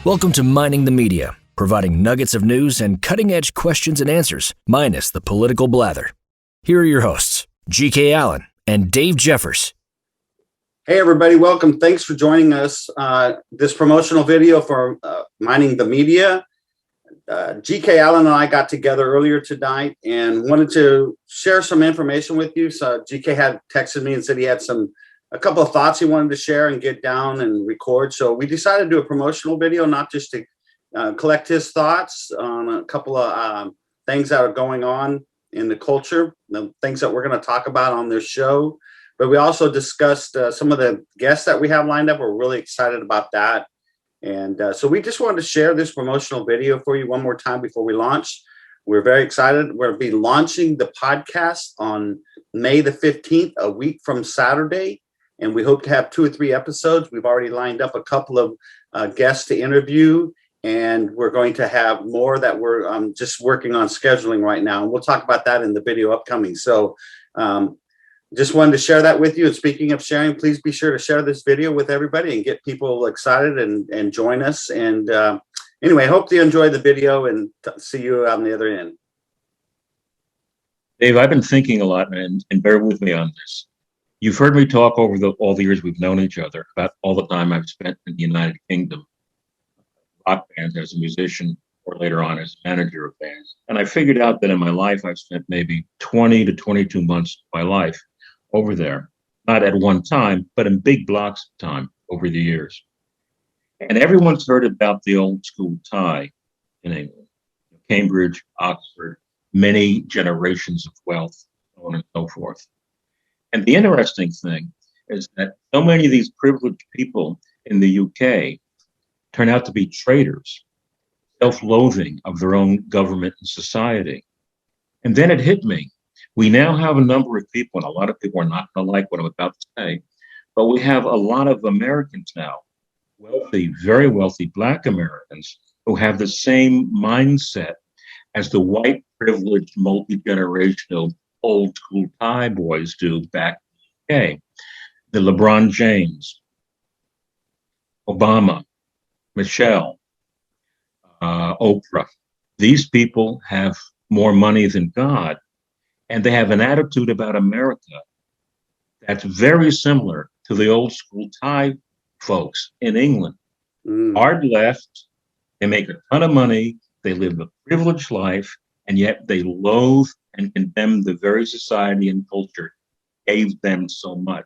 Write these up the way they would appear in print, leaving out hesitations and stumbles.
Welcome to Mining the Media, providing nuggets of news and cutting-edge questions and answers, minus the political blather. Here are your hosts, G.K. Allen and Dave Jeffers. Hey, everybody. Welcome. Thanks for joining us. This promotional video for Mining the Media. G.K. Allen and I got together earlier tonight and wanted to share some information with you. So G.K. had texted me and said he had a couple of thoughts he wanted to share and get down and record. So we decided to do a promotional video, not just to collect his thoughts on a couple of things that are going on in the culture, the things that we're going to talk about on this show. But we also discussed some of the guests that we have lined up. We're really excited about that. And so we just wanted to share this promotional video for you one more time before we launch. We're very excited. We're going to be launching the podcast on May the 15th, a week from Saturday. And we hope to have 2 or 3 episodes. We've already lined up a couple of guests to interview. And we're going to have more that we're just working on scheduling right now. And we'll talk about that in the video upcoming. So just wanted to share that with you. And speaking of sharing, please be sure to share this video with everybody and get people excited and join us. And anyway, hope you enjoy the video and see you on the other end. Dave, I've been thinking a lot, and bear with me on this. You've heard me talk over all the years we've known each other about all the time I've spent in the United Kingdom, rock bands as a musician, or later on as manager of bands. And I figured out that in my life, I've spent maybe 20 to 22 months of my life over there, not at one time, but in big blocks of time over the years. And everyone's heard about the old school tie in England, Cambridge, Oxford, many generations of wealth, so on and so forth. And the interesting thing is that so many of these privileged people in the UK turn out to be traitors, self-loathing of their own government and society. And then it hit me. We now have a number of people, and a lot of people are not going to like what I'm about to say, but we have a lot of Americans now, wealthy, very wealthy Black Americans, who have the same mindset as the white, privileged, multi-generational, old school tie boys do back in the UK. The LeBron James, Obama, Michelle, Oprah. These people have more money than God. And they have an attitude about America that's very similar to the old school tie folks in England. Hard left, they make a ton of money, they live a privileged life, and yet they loathe and condemn the very society and culture gave them so much.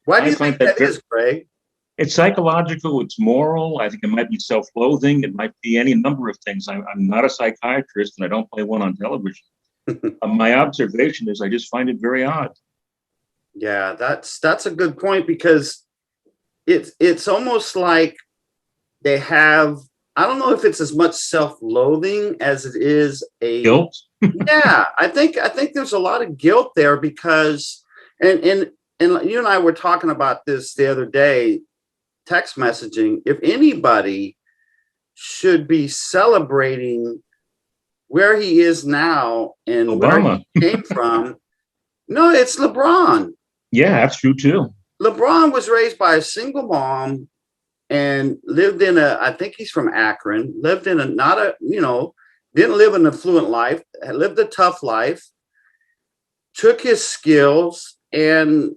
Why do you think that is, Greg? It's psychological, it's moral. I think it might be self-loathing. It might be any number of things. I'm not a psychiatrist and I don't play one on television. My observation is I just find it very odd. Yeah, that's a good point, because it's almost like they have, I don't know if it's as much self-loathing as it is a guilt. Yeah, I think there's a lot of guilt there, because and you and I were talking about this the other day, text messaging. If anybody should be celebrating where he is now and Obama. where he came from, no, it's LeBron. Yeah, that's true too. LeBron was raised by a single mom and lived in I think he's from Akron, lived in didn't live an affluent life, lived a tough life, took his skills, and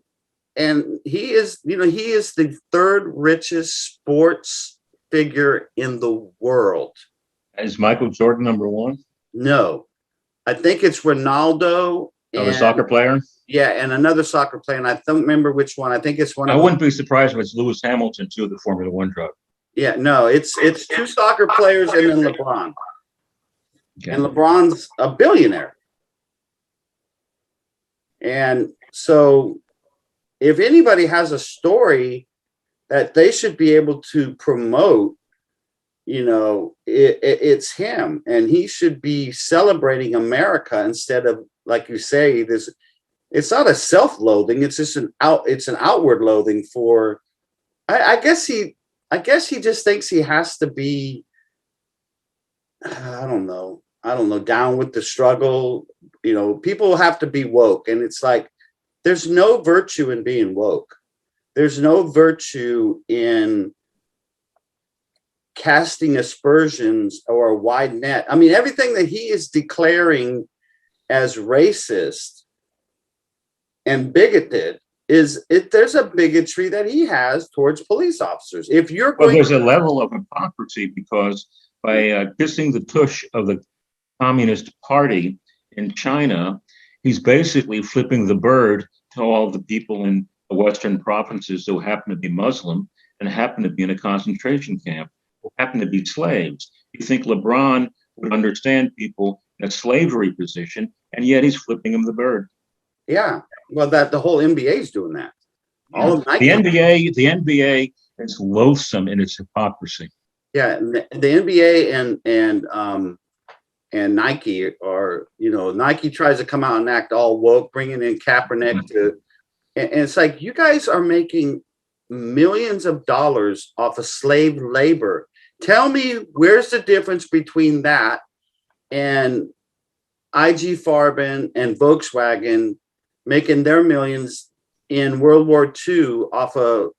he is the 3rd richest sports figure in the world. Is Michael Jordan number 1? No, I think it's Ronaldo. Oh, the soccer player? Yeah, and another soccer player, and I don't remember which one. I think it's one. I wouldn't be surprised if it's Lewis Hamilton too, the Formula One driver. Yeah, no, it's 2 soccer players and then LeBron. Okay. And LeBron's a billionaire. And so if anybody has a story that they should be able to promote, it's him, and he should be celebrating America instead of, like you say, this. It's not a self-loathing. It's just an outward loathing for. I guess he just thinks he has to be. I don't know, down with the struggle. People have to be woke, and it's like there's no virtue in being woke. There's no virtue in casting aspersions or a wide net. I mean, everything that he is declaring as racist and bigoted there's a bigotry that he has towards police officers. If you're Well, going there's a level of hypocrisy because by kissing the tush of the Communist Party in China, he's basically flipping the bird to all the people in the Western provinces who happen to be Muslim and happen to be in a concentration camp, who happen to be slaves. You think LeBron would understand people in a slavery position, and yet he's flipping them the bird. Yeah, well, that the whole NBA is doing that. All of Nike. The NBA is loathsome in its hypocrisy. Yeah, the NBA and Nike are, Nike tries to come out and act all woke, bringing in Kaepernick and it's like, you guys are making millions of dollars off of slave labor. Tell me, where's the difference between that and IG Farben and Volkswagen making their millions in World War II off of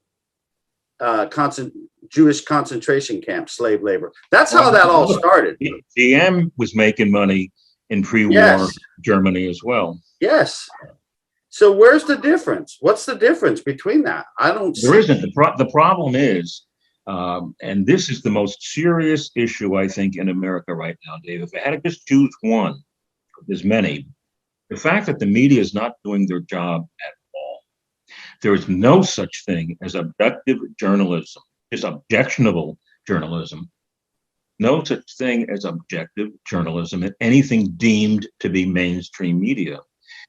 Jewish concentration camp slave labor? That's how that all started. GM was making money in pre-war Germany as well. Yes. So where's the difference? What's the difference between that? I don't see. There isn't. The problem is, and this is the most serious issue, I think, in America right now, Dave. If I had to just choose one, there's many. The fact that the media is not doing their job at all. There is no such thing as objective journalism, is objectionable journalism. No such thing as objective journalism in anything deemed to be mainstream media.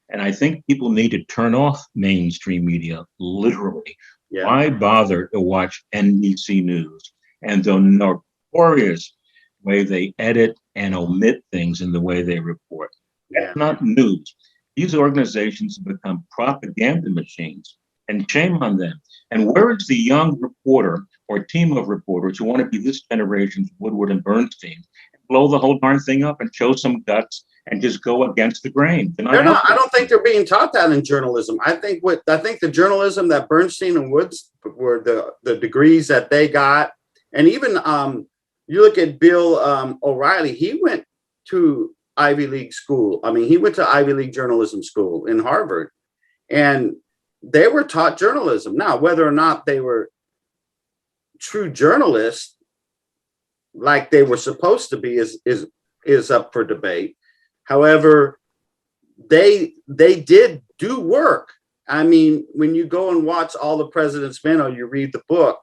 And I think people need to turn off mainstream media, literally. Yeah. Why bother to watch NBC News and the notorious way they edit and omit things in the way they report? That's not news. These organizations have become propaganda machines, and shame on them. And where is the young reporter or team of reporters who want to be this generation's Woodward and Bernstein, blow the whole darn thing up and show some guts and just go against the grain? They're not, I don't think they're being taught that in journalism. I think the journalism that Bernstein and Woods were the degrees that they got, and even you look at Bill O'Reilly. He went to Ivy League school. I mean, he went to Ivy League journalism school in Harvard, and they were taught journalism. Now, whether or not they were true journalists like they were supposed to be is up for debate. However, they did do work. I mean, when you go and watch All the President's Men or you read the book,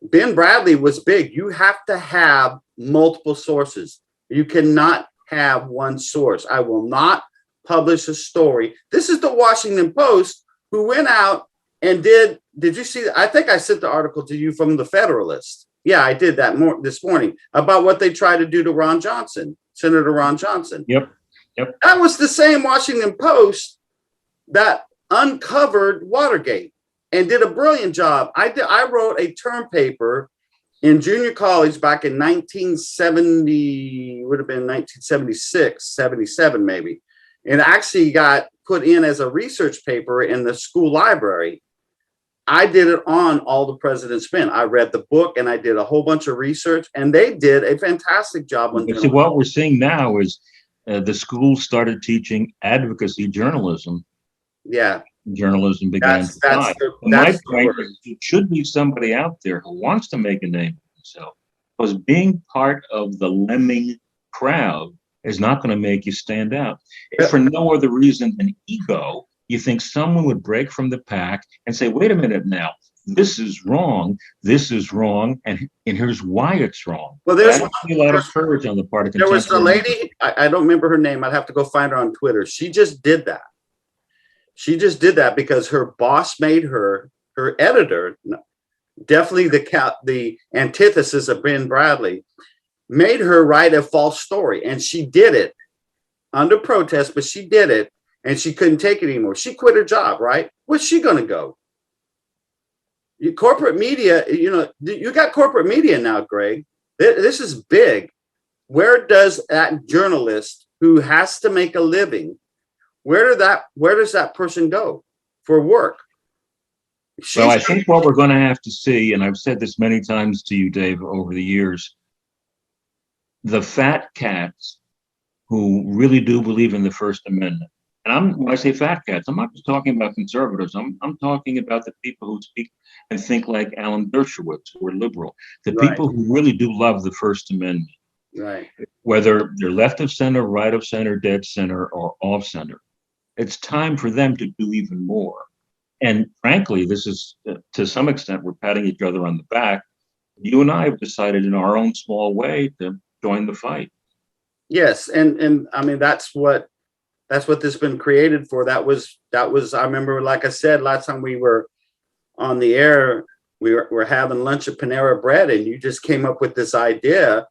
Ben Bradley was big. You have to have multiple sources. You cannot have one source. I will not publish a story. This is the Washington Post, who went out and did you see? I think I sent the article to you from the Federalist. Yeah, I did that this morning about what they tried to do to Ron Johnson, Senator Ron Johnson. Yep. That was the same Washington Post that uncovered Watergate and did a brilliant job. I wrote a term paper in junior college back in 1970, would have been 1976, 77 maybe, and actually got put in as a research paper in the school library. I did it on All the President's Men. I read the book and I did a whole bunch of research, and they did a fantastic job on it. So what we're seeing now is the schools started teaching advocacy journalism. Yeah. Journalism began to die. My point is, it should be somebody out there who wants to make a name for himself, because being part of the lemming crowd is not going to make you stand out. If for no other reason than ego, you think someone would break from the pack and say, wait a minute now, this is wrong, and here's why it's wrong. Well, there's a lot of courage on the part of there was the lady, I don't remember her name, I'd have to go find her on Twitter. She just did that. She just did that because her boss made her editor, definitely the antithesis of Ben Bradley, made her write a false story. And she did it under protest, but she did it, and she couldn't take it anymore. She quit her job, right? Where's she going to go? Corporate media, you got corporate media now, Greg. This is big. Where does that journalist who has to make a living, where does that person go for work? Well, I think what we're going to have to see, and I've said this many times to you, Dave, over the years, the fat cats who really do believe in the First Amendment. And when I say fat cats, I'm not just talking about conservatives. I'm talking about the people who speak and think like Alan Dershowitz, who are liberal. The Right. people who really do love the First Amendment. Right. Whether they're left of center, right of center, dead center, or off center. It's time for them to do even more. And frankly, this is, to some extent, we're patting each other on the back. You and I have decided in our own small way to join the fight. Yes, and I mean that's what this has been created for. That was I remember, like I said, last time we were on the air, we were having lunch at Panera Bread, and you just came up with this idea,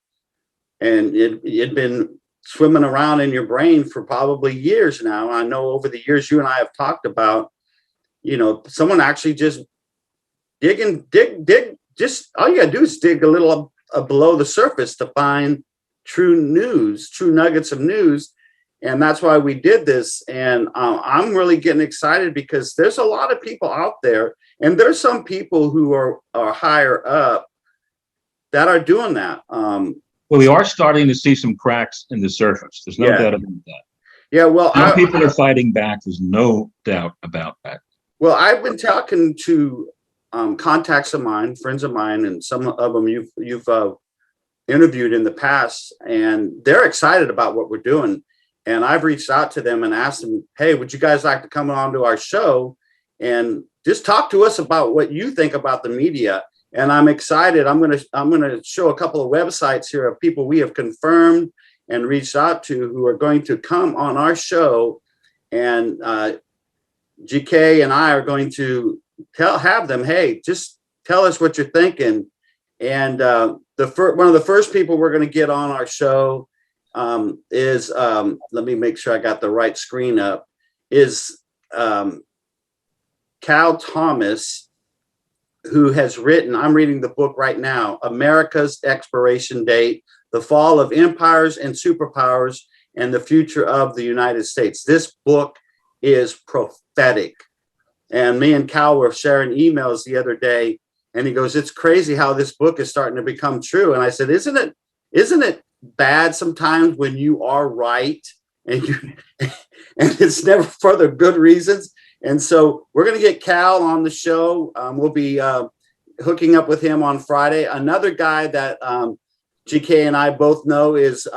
and it'd been swimming around in your brain for probably years now. I know over the years you and I have talked about, someone actually just dig, just all you gotta do is dig a little below the surface to find true nuggets of news. And that's why we did this. And I'm really getting excited because there's a lot of people out there, and there's some people who are higher up that are doing that. Well, we are starting to see some cracks in the surface. There's no doubt about that. Yeah, well, some people are fighting back. There's no doubt about that. Well, I've been talking to contacts of mine, friends of mine, and some of them you've interviewed in the past, and they're excited about what we're doing. And I've reached out to them and asked them, hey, would you guys like to come on to our show and just talk to us about what you think about the media? And I'm excited. I'm gonna show a couple of websites here of people we have confirmed and reached out to who are going to come on our show. And GK and I are going to have them, hey, just tell us what you're thinking. And one of the first people we're going to get on our show is, let me make sure I got the right screen up, is Cal Thomas, who has written, I'm reading the book right now, America's Expiration Date, The Fall of Empires and Superpowers and the Future of the United States. This book is prophetic. And me and Cal were sharing emails the other day, and he goes, it's crazy how this book is starting to become true. And I said, isn't it bad sometimes when you are right and it's never for the good reasons? And so we're going to get Cal on the show. We'll be hooking up with him on Friday. Another guy that GK and I both know is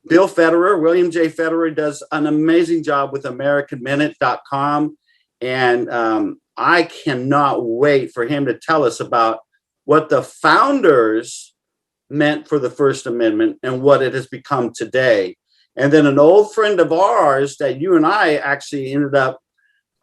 Bill Federer. William J. Federer does an amazing job with AmericanMinute.com. And I cannot wait for him to tell us about what the founders meant for the First Amendment and what it has become today. And then an old friend of ours that you and I actually ended up,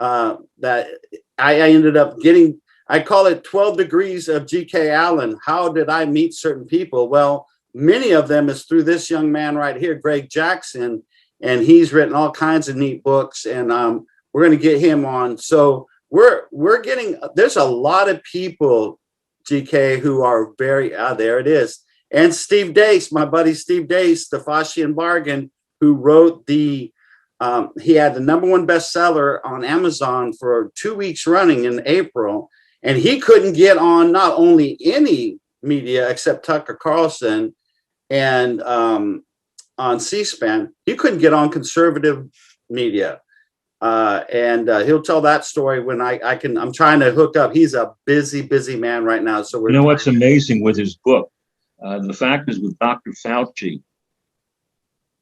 that I ended up getting, I call it 12 degrees of GK Allen. How did I meet certain people? Well, many of them is through this young man right here, Greg Jackson, and he's written all kinds of neat books, and we're going to get him on. So we're getting, there's a lot of people, GK, who are very, there it is. And Steve Deace, my buddy Steve Deace, the Faucian Bargain, who wrote he had the #1 bestseller on Amazon for 2 weeks running in April. And he couldn't get on not only any media except Tucker Carlson and on C-SPAN, he couldn't get on conservative media. And he'll tell that story when I'm trying to hook up. He's a busy man right now. So you know what's amazing with his book? The fact is, with Dr. Fauci,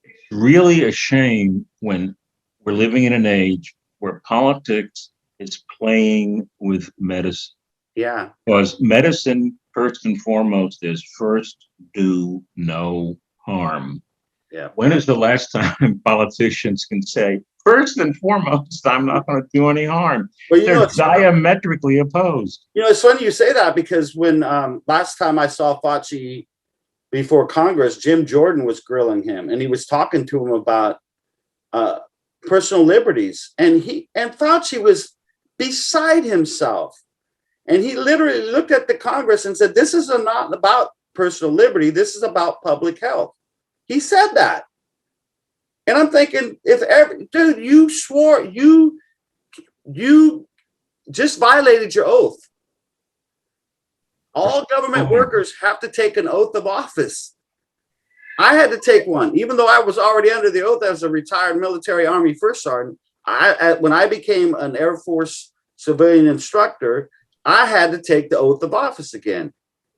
it's really a shame when we're living in an age where politics is playing with medicine. Yeah. Because medicine, first and foremost, is first do no harm. Yeah. When is the last time politicians can say, first and foremost, I'm not going to do any harm? Well, they're diametrically opposed. It's funny you say that, because when last time I saw Fauci before Congress, Jim Jordan was grilling him, and he was talking to him about personal liberties, and Fauci was beside himself, and he literally looked at the Congress and said, "This is not about personal liberty. This is about public health." He said that. And I'm thinking, dude, you swore, you just violated your oath. All government workers have to take an oath of office. I had to take one, even though I was already under the oath as a retired military Army first sergeant. When I became an Air Force civilian instructor, I had to take the oath of office again.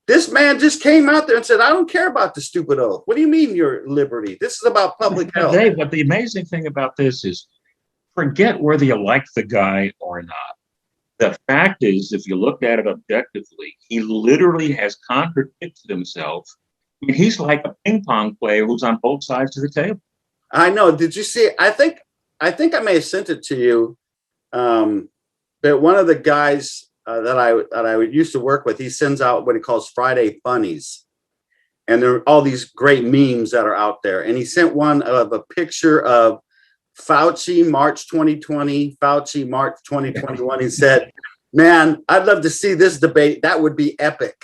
This man just came out there and said, I don't care about the stupid oath. What do you mean your liberty? This is about public health. Dave, but the amazing thing about this is, forget whether you like the guy or not. The fact is, if you look at it objectively, he literally has contradicted himself. I mean, he's like a ping pong player who's on both sides of the table. I know. Did you see? I think I may have sent it to you. But one of the guys that I used to work with, he sends out what he calls Friday Funnies, and there are all these great memes that are out there. And he sent one of a picture of Fauci March 2020, Fauci March 2021. He said, "Man, I'd love to see this debate. That would be epic."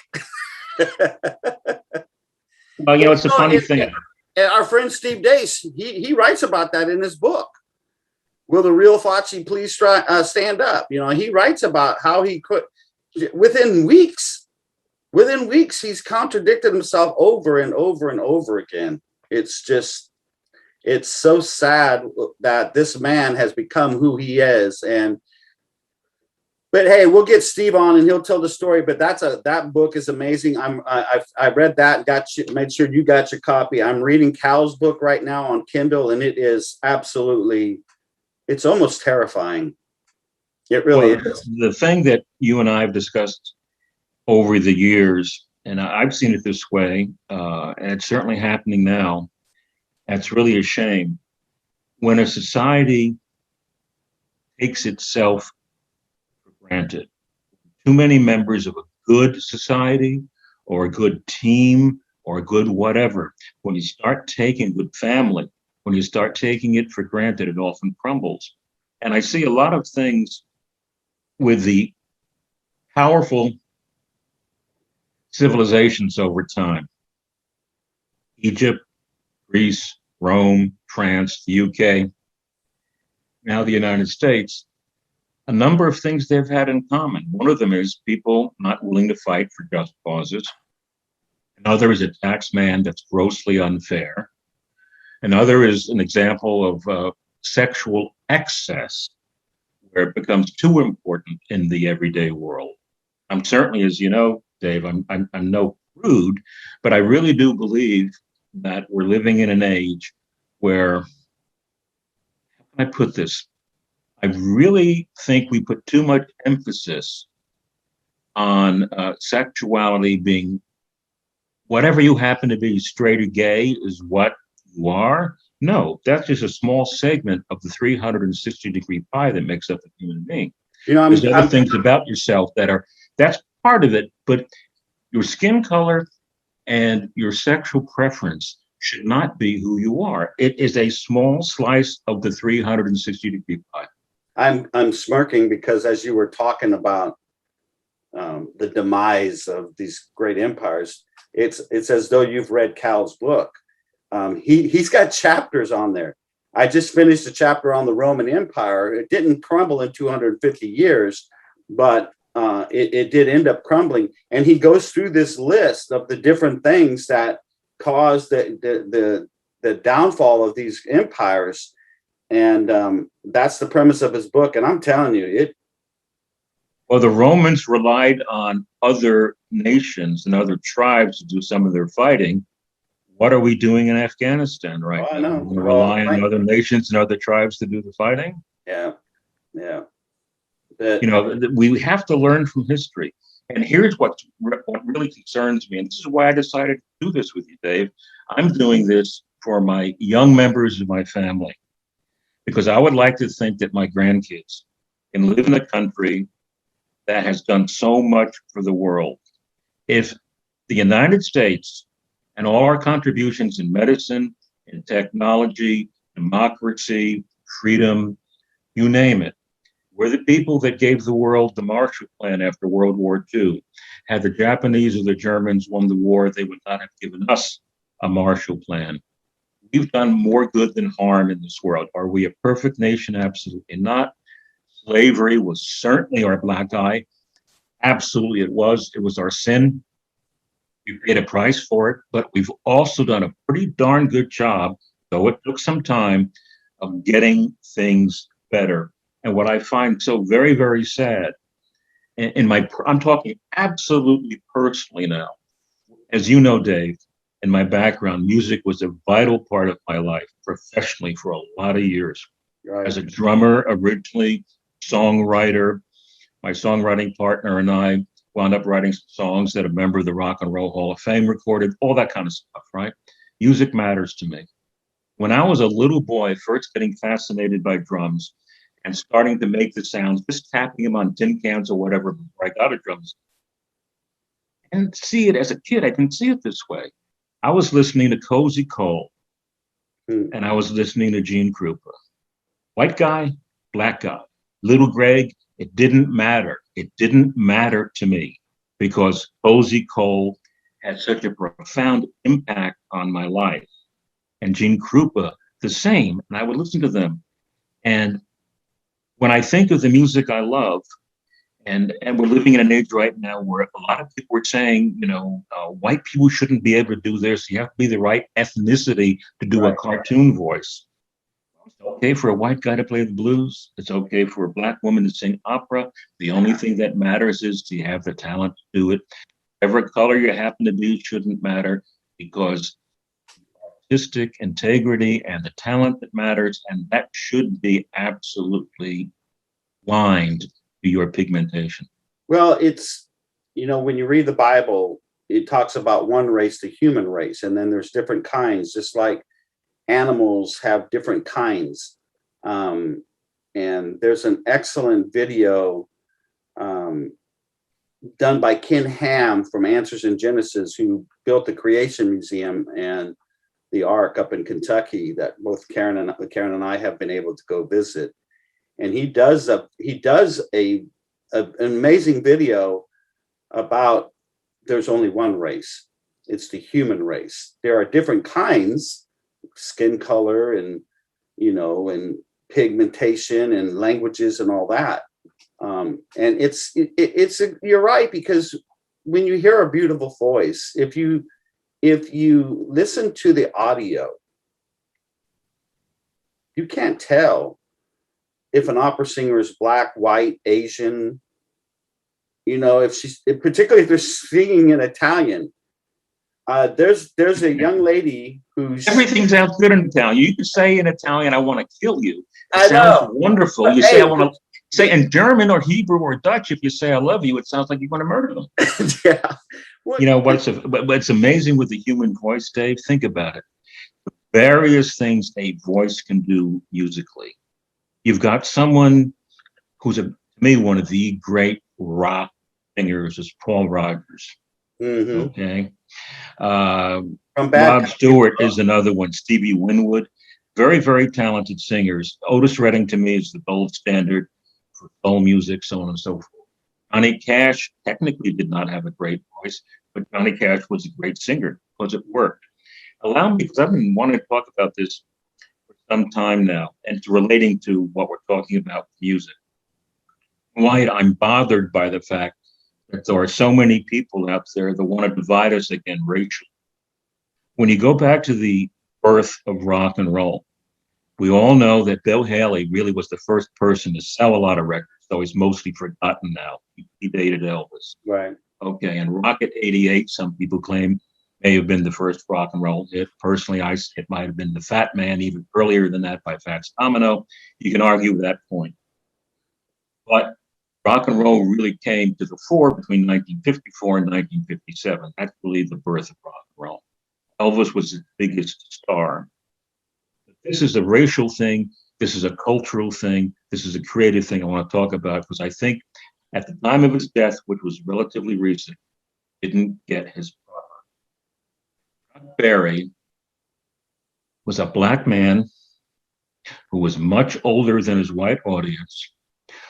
Well, you know, it's a funny thing. And our friend Steve Dace, he writes about that in his book. Will the real Fauci please stand up? You know, he writes about how he could, within weeks, he's contradicted himself over and over and over again. It's just, it's so sad that this man has become who he is. But hey, we'll get Steve on and he'll tell the story. But that book is amazing. I read that, made sure you got your copy. I'm reading Cal's book right now on Kindle, and it is absolutely, it's almost terrifying. It really is. The thing that you and I have discussed over the years, and I've seen it this way, and it's certainly happening now. That's really a shame. When a society takes itself granted, too many members of a good society or a good team or a good whatever, when you start taking good family, when you start taking it for granted, it often crumbles. And I see a lot of things with the powerful civilizations over time. Egypt, Greece, Rome, France, the UK, now the United States. A number of things they've had in common. One of them is people not willing to fight for just causes. Another is a tax man that's grossly unfair. Another is an example of sexual excess, where it becomes too important in the everyday world. I'm certainly, as you know, Dave, I'm no prude, but I really do believe that we're living in an age where, how can I put this? I really think we put too much emphasis on sexuality being whatever you happen to be, straight or gay, is what you are. No, that's just a small segment of the 360-degree pie that makes up a human being. You know, there's other things about yourself that's part of it, but your skin color and your sexual preference should not be who you are. It is a small slice of the 360-degree pie. I'm smirking because as you were talking about the demise of these great empires, it's as though you've read Cal's book. He's got chapters on there. I just finished a chapter on the Roman Empire. It didn't crumble in 250 years, but it did end up crumbling. And he goes through this list of the different things that caused the downfall of these empires. And that's the premise of his book. And I'm telling you, well, the Romans relied on other nations and other tribes to do some of their fighting. What are we doing in Afghanistan right now? We're relying on other nations and other tribes to do the fighting. Yeah. You know, we have to learn from history. And here's what really concerns me. And this is why I decided to do this with you, Dave. I'm doing this for my young members of my family, because I would like to think that my grandkids can live in a country that has done so much for the world. If the United States and all our contributions in medicine, in technology, democracy, freedom, you name it, we're the people that gave the world the Marshall Plan after World War II. Had the Japanese or the Germans won the war, they would not have given us a Marshall Plan. We've done more good than harm in this world. Are we a perfect nation? Absolutely not. Slavery was certainly our black eye. Absolutely it was. It was our sin. We paid a price for it, but we've also done a pretty darn good job, though it took some time, of getting things better. And what I find so very, very sad, I'm talking absolutely personally now. As you know, Dave, in my background, music was a vital part of my life professionally for a lot of years. Right. As a drummer, originally, songwriter, my songwriting partner and I wound up writing songs that a member of the Rock and Roll Hall of Fame recorded, all that kind of stuff, right? Music matters to me. When I was a little boy, first getting fascinated by drums and starting to make the sounds, just tapping them on tin cans or whatever before I got a drum set. And see it as a kid, I didn't see it this way. I was listening to Cozy Cole, and I was listening to Gene Krupa. White guy, black guy, little Greg, it didn't matter. It didn't matter to me because Cozy Cole had such a profound impact on my life. And Gene Krupa, the same. And I would listen to them. And when I think of the music I love, and we're living in an age right now where a lot of people are saying, white people shouldn't be able to do this. You have to be the right ethnicity to do a cartoon voice. It's okay for a white guy to play the blues. It's okay for a black woman to sing opera. The only thing that matters is, do you have the talent to do it? Whatever color you happen to be shouldn't matter, because artistic integrity and the talent that matters, and that should be absolutely blind to your pigmentation. Well, it's, when you read the Bible, it talks about one race, the human race, and then there's different kinds, just like animals have different kinds. And there's an excellent video done by Ken Ham from Answers in Genesis, who built the Creation Museum and the Ark up in Kentucky, that both Karen and I have been able to go visit. And he does an amazing video about there's only one race. It's the human race. There are different kinds, skin color and, and pigmentation and languages and all that. And you're right, because when you hear a beautiful voice, if you listen to the audio, you can't tell if an opera singer is black, white, Asian, particularly if they're singing in Italian. There's a young lady who's... Everything sounds good in Italian. You can say in Italian, "I want to kill you." It sounds wonderful. You say, "I want to." Say in German or Hebrew or Dutch, if you say "I love you," it sounds like you want to murder them. Yeah. What's amazing with the human voice, Dave? Think about it. The various things a voice can do musically. You've got someone who's, to me, one of the great rock singers is Paul Rodgers. Mm-hmm. Okay. Rod Stewart is another one. Stevie Winwood, very, very talented singers. Otis Redding, to me, is the gold standard for soul music, so on and so forth. Johnny Cash technically did not have a great voice, but Johnny Cash was a great singer because it worked. Allow me, because I've been wanting to talk about this for some time now, and it's relating to what we're talking about with music. Why I'm bothered by the fact that there are so many people out there that want to divide us again racially. When you go back to the birth of rock and roll, we all know that Bill Haley really was the first person to sell a lot of records, though he's mostly forgotten now. He dated Elvis. Right. Okay, and Rocket 88, some people claim, may have been the first rock and roll hit. Personally, it might have been The Fat Man, even earlier than that, by Fats Domino. You can argue with that point. But rock and roll really came to the fore between 1954 and 1957. That's really the birth of rock and roll. Elvis was the biggest star. This is a racial thing. This is a cultural thing. This is a creative thing I want to talk about, because I think at the time of his death, which was relatively recent, didn't get his proper. Chuck Berry was a black man who was much older than his white audience,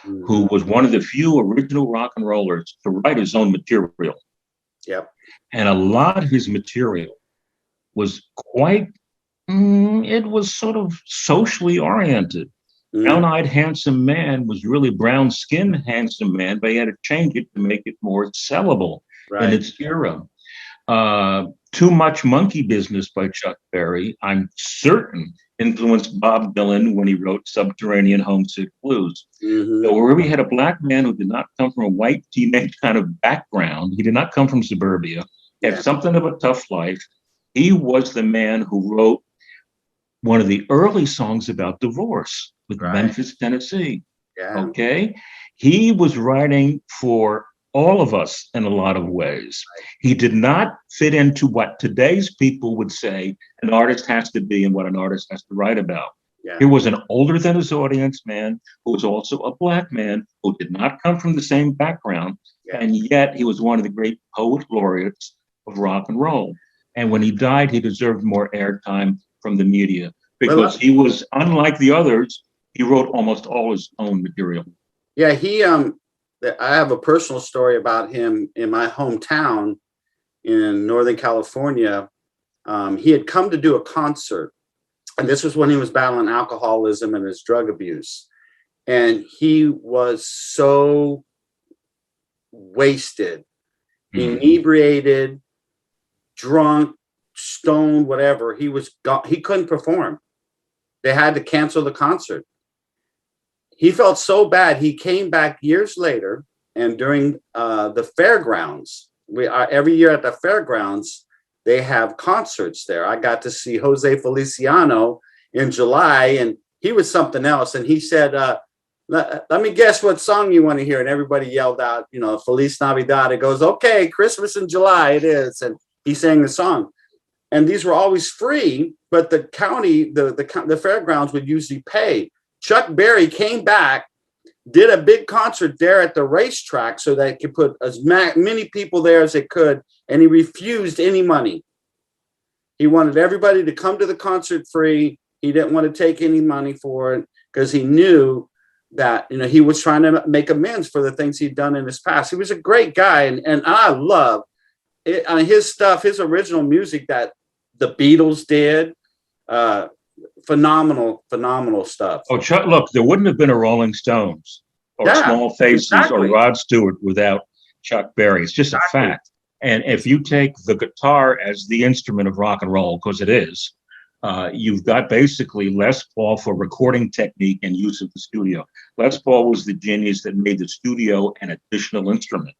who was one of the few original rock and rollers to write his own material. Yep. And a lot of his material was quite, it was sort of socially oriented. Brown-eyed handsome man was really brown-skinned handsome man, but he had to change it to make it more sellable in its era. Too Much Monkey Business by Chuck Berry, I'm certain, influenced Bob Dylan when he wrote Subterranean Homesick Blues. Mhm. So where we had a black man who did not come from a white teenage kind of background, he did not come from suburbia, Yeah. had something of a tough life. He was the man who wrote one of the early songs about divorce with Right. Memphis, Tennessee. Yeah. Okay. He was writing for all of us in a lot of ways. He did not fit into what today's people would say an artist has to be and what an artist has to write about. Yeah. Here was an older than his audience man who was also a black man who did not come from the same background. Yeah. And yet he was one of the great poet laureates of rock and roll. And when he died, he deserved more airtime from the media because he was, unlike the others, he wrote almost all his own material. Yeah, I have a personal story about him in my hometown in Northern California. He had come to do a concert, and this was when he was battling alcoholism and his drug abuse. And he was so wasted, inebriated, drunk, stoned, whatever. He couldn't perform. They had to cancel the concert. He felt so bad. He came back years later, and during the fairgrounds, every year at the fairgrounds, they have concerts there. I got to see Jose Feliciano in July, and he was something else. And he said, let me guess what song you want to hear. And everybody yelled out, Feliz Navidad. It goes, okay, Christmas in July it is. And he sang the song. And these were always free, but the county, the fairgrounds would usually pay. Chuck Berry came back, did a big concert there at the racetrack so that he could put as many people there as they could, and he refused any money. He wanted everybody to come to the concert free. He didn't want to take any money for it because he knew that he was trying to make amends for the things he'd done in his past. He was a great guy, and I love it, his stuff, his original music that the Beatles did. Phenomenal stuff. Oh, Chuck, look, there wouldn't have been a Rolling Stones or Small Faces or Rod Stewart without Chuck Berry. It's just a fact. And if you take the guitar as the instrument of rock and roll, because it is, you've got basically Les Paul for recording technique and use of the studio. Les Paul was the genius that made the studio an additional instrument.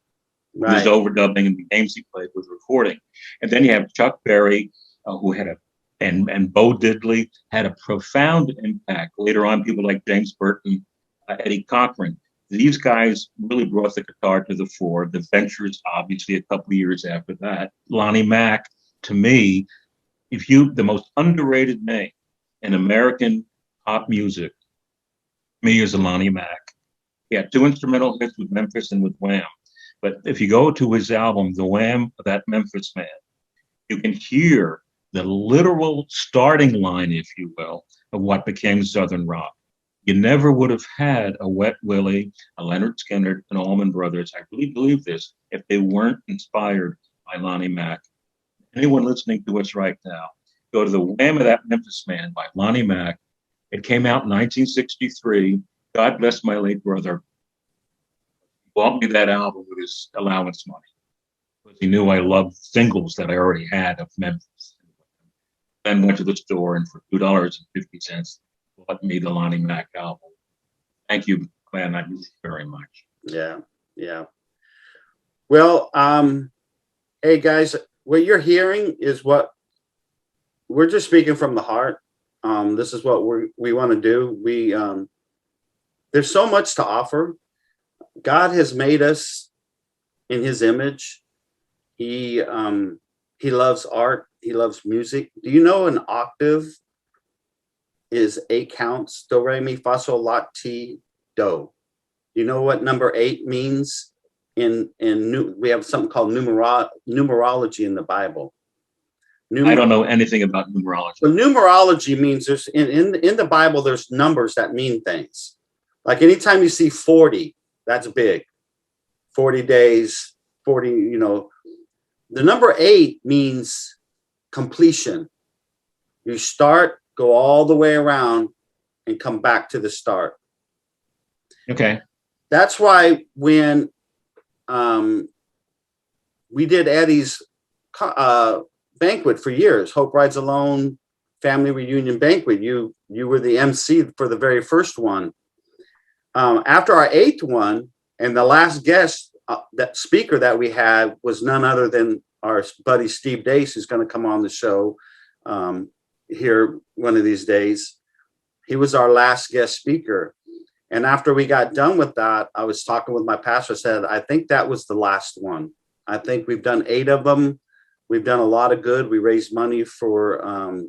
Right. His overdubbing and the games he played with recording. And then you have Chuck Berry, who had and Bo Diddley had a profound impact. Later on, people like James Burton, Eddie Cochran. These guys really brought the guitar to the fore. The Ventures, obviously, a couple of years after that. Lonnie Mack, to me, the most underrated name in American pop music, me is Lonnie Mack. He had 2 instrumental hits with Memphis and with Wham. But if you go to his album, The Wham of That Memphis Man, you can hear the literal starting line, if you will, of what became Southern rock. You never would have had a Wet Willie, a Leonard Skinner, an Allman Brothers. I really believe this, if they weren't inspired by Lonnie Mack. Anyone listening to us right now, go to The Wham of That Memphis Man by Lonnie Mack. It came out in 1963. God bless my late brother. He bought me that album with his allowance money because he knew I loved singles that I already had of Memphis. Then went to the store and for $2.50 bought me the Lonnie Mack album. Thank you, Glenn. I miss you very much. Yeah. Well, hey guys, what you're hearing is what we're just speaking from the heart. This is what we want to do. There's so much to offer. God has made us in His image. He loves art. He loves music. Do you know an octave is 8 counts? Do, re, mi, fa, sol, la, ti, do. You know what number 8 means? We have something called numerology in the Bible. I don't know anything about numerology. Well, numerology means there's in the Bible there's numbers that mean things. Like anytime you see 40, that's big. 40 days, 40. The number 8 means completion. You start, go all the way around, and come back to the start. Okay. That's why when we did Eddie's banquet for years, Hope Rides Alone Family Reunion Banquet. You were the MC for the very first one. After our 8th one, and the last guest, that speaker that we had was none other than our buddy Steve Dace, who's going to come on the show here one of these days. He was our last guest speaker. And after we got done with that, I was talking with my pastor. I said, I think that was the last one. I think we've done 8 of them. We've done a lot of good. We raised money for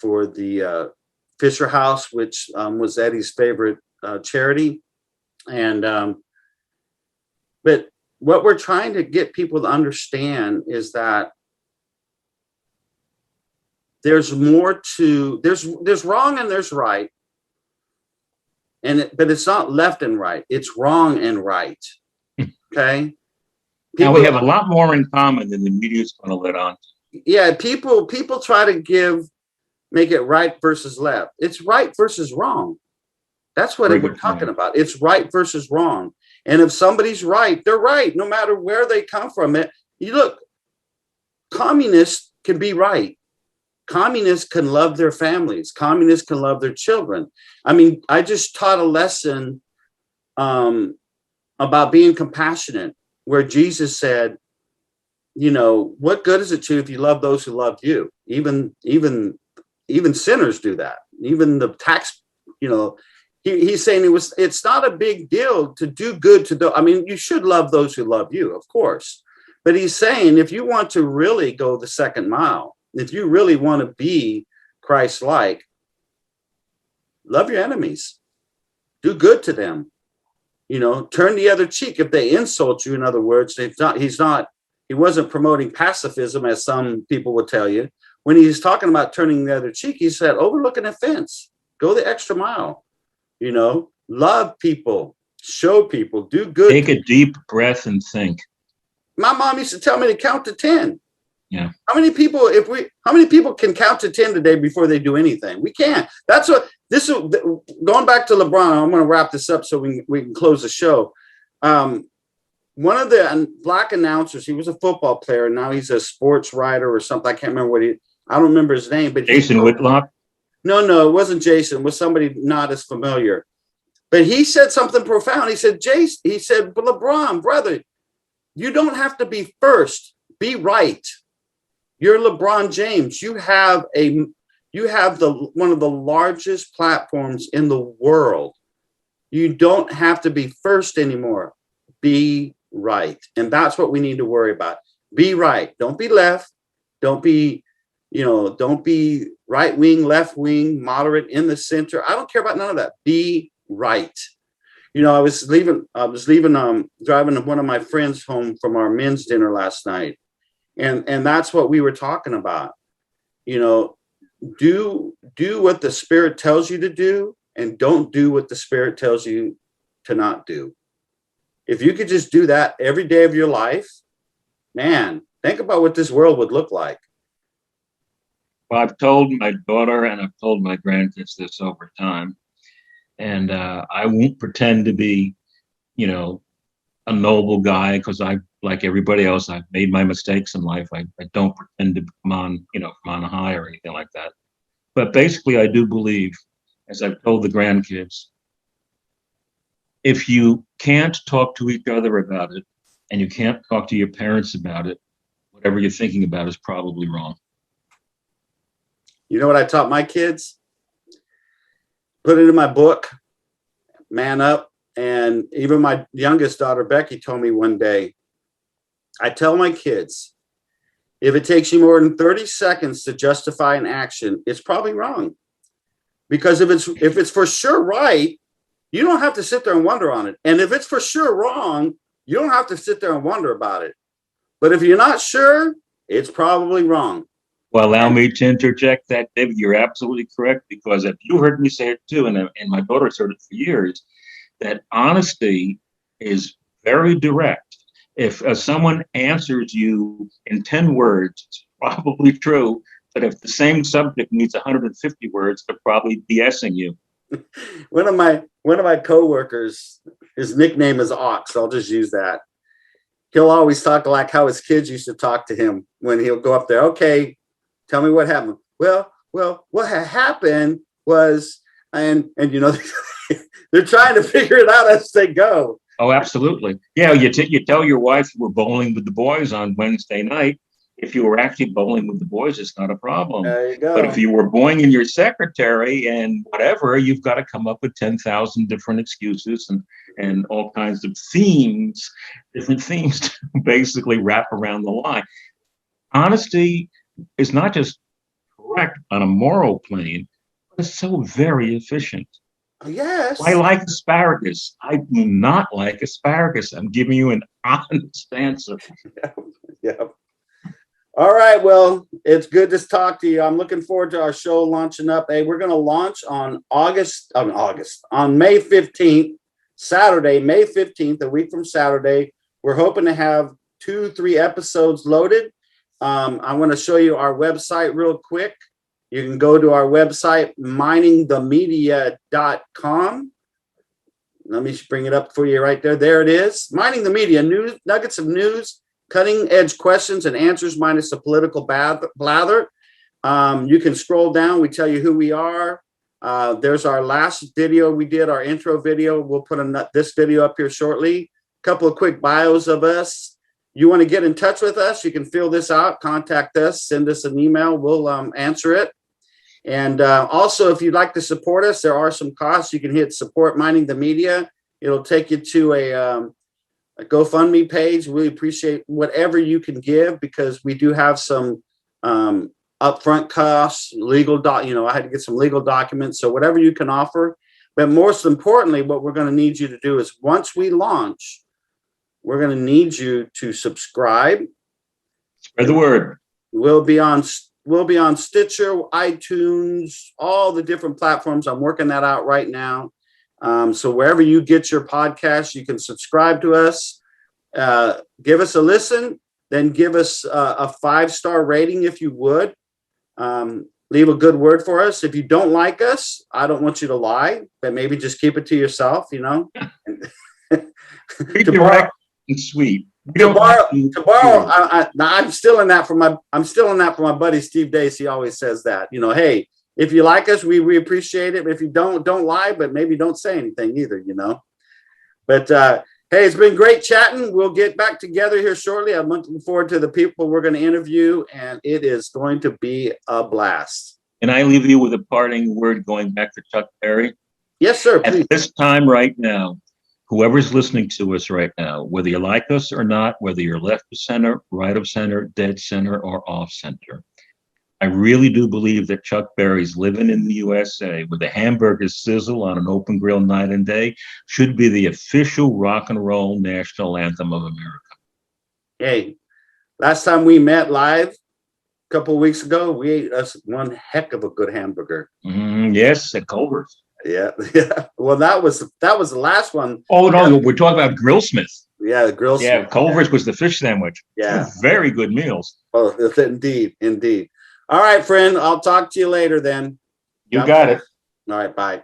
the Fisher House, which was Eddie's favorite charity. And but what we're trying to get people to understand is that there's more to there's wrong and there's right. But it's not left and right. It's wrong and right. Okay. Now we have a lot more in common than the media is going to let on. Yeah, people try to make it right versus left. It's right versus wrong. That's what we're talking about. It's right versus wrong. And if somebody's right, they're right, no matter where they come from. You look, communists can be right. Communists can love their families. Communists can love their children. I mean, I just taught a lesson about being compassionate, where Jesus said, what good is it to you if you love those who love you? Even sinners do that. Even the tax, he's saying it's not a big deal to do good to those. I mean, you should love those who love you, of course. But he's saying, if you want to really go the second mile, if you really want to be Christ-like, love your enemies, do good to them, turn the other cheek if they insult you. In other words, he wasn't promoting pacifism, as some people would tell you. When he's talking about turning the other cheek, he said, overlook an offense, go the extra mile, love people, show people, do good. Take a deep breath and think. My mom used to tell me to count to 10. Yeah. How many people can count to 10 today before they do anything? We can't. That's what this is. Going back to LeBron, I'm going to wrap this up so we can close the show. One of the black announcers, he was a football player, and now he's a sports writer or something. I can't remember I don't remember his name, but Jason Whitlock. No, it wasn't Jason. It was somebody not as familiar. But he said something profound. He said, but LeBron, brother, you don't have to be first. Be right. You're LeBron James. You have one of the largest platforms in the world. You don't have to be first anymore. Be right. And that's what we need to worry about. Be right. Don't be left. Don't be right wing, left wing, moderate, in the center. I don't care about none of that. Be right. I was driving one of my friends home from our men's dinner last night. And that's what we were talking about. Do what the Spirit tells you to do, and don't do what the Spirit tells you to not do. If you could just do that every day of your life, man, think about what this world would look like. Well, I've told my daughter and I've told my grandkids this over time, and I won't pretend to be, a noble guy, because like everybody else, I've made my mistakes in life. I don't pretend to come on a high or anything like that. But basically, I do believe, as I've told the grandkids, if you can't talk to each other about it, and you can't talk to your parents about it, whatever you're thinking about is probably wrong. You know what I taught my kids? Put it in my book, Man Up. And even my youngest daughter, Becky, told me one day, I tell my kids, if it takes you more than 30 seconds to justify an action, it's probably wrong. Because if it's for sure right, you don't have to sit there and wonder on it. And if it's for sure wrong, you don't have to sit there and wonder about it. But if you're not sure, it's probably wrong. Well, allow me to interject that, David. You're absolutely correct, because if you heard me say it too, and my daughter's heard it for years, that honesty is very direct. If someone answers you in 10 words, it's probably true. But if the same subject needs 150 words, they're probably BSing you. One of my coworkers, his nickname is Ox. I'll just use that. he'll always talk like how his kids used to talk to him when he'll go up there. Okay, tell me what happened. Well, what had happened was, and you know, they're trying to figure it out as they go. Oh, absolutely. Yeah, you tell your wife you were bowling with the boys on Wednesday night. If you were actually bowling with the boys, it's not a problem. There you go. But if you were boinging your secretary and whatever, you've got to come up with 10,000 different excuses and all kinds of different themes to basically wrap around the line. Honesty is not just correct on a moral plane, but it's so very efficient. Yes. I like asparagus. I do not like asparagus. I'm giving you an honest answer. Yeah. All right. Well, it's good to talk to you. I'm looking forward to our show launching up. Hey, we're going to launch on May 15th, Saturday, May 15th, a week from Saturday. We're hoping to have 2-3 episodes loaded. I want to show you our website real quick. You can go to our website, miningthemedia.com. Let me bring it up for you right there. There it is. Mining the Media, news, nuggets of news, cutting edge questions and answers minus the political blather. You can scroll down. We tell you who we are. There's our last video we did, our intro video. We'll put this video up here shortly. A couple of quick bios of us. You want to get in touch with us, you can fill this out, contact us, send us an email. We'll answer it. And also, if you'd like to support us, there are some costs. You can hit support Mining the Media. It'll take you to a GoFundMe page. We appreciate whatever you can give because we do have some upfront costs, I had to get some legal documents. So whatever you can offer. But most importantly, what we're going to need you to do is once we launch, we're going to need you to subscribe. Spread the word. We'll be on Stitcher, iTunes, all the different platforms. I'm working that out right now. So wherever you get your podcast, you can subscribe to us. Give us a listen, then give us a 5-star rating if you would. Leave a good word for us. If you don't like us, I don't want you to lie, but maybe just keep it to yourself, you know. Be direct and sweet. Tomorrow, I'm still in that for my buddy Steve Dace. He always says that, you know, hey, if you like us, we appreciate it. If you don't lie, but maybe don't say anything either, you know. But hey, it's been great chatting. We'll get back together here shortly. I'm looking forward to the people we're going to interview, and it is going to be a blast. And I leave you with a parting word going back to Chuck Berry. Yes, sir. Please. At this time right now, whoever's listening to us right now, whether you like us or not, whether you're left of center, right of center, dead center, or off center, I really do believe that Chuck Berry's Living in the USA with a hamburger sizzle on an open grill night and day should be the official rock and roll national anthem of America. Hey, last time we met live a couple of weeks ago, we ate us one heck of a good hamburger. Yes, at Culver's. Yeah. Well, that was the last one. Oh no, we're talking about Grillsmith. Yeah, the Grillsmith. Yeah, Culver's was the fish sandwich. Yeah, very good meals. Oh, indeed. All right, friend. I'll talk to you later then. You got it. All right, bye.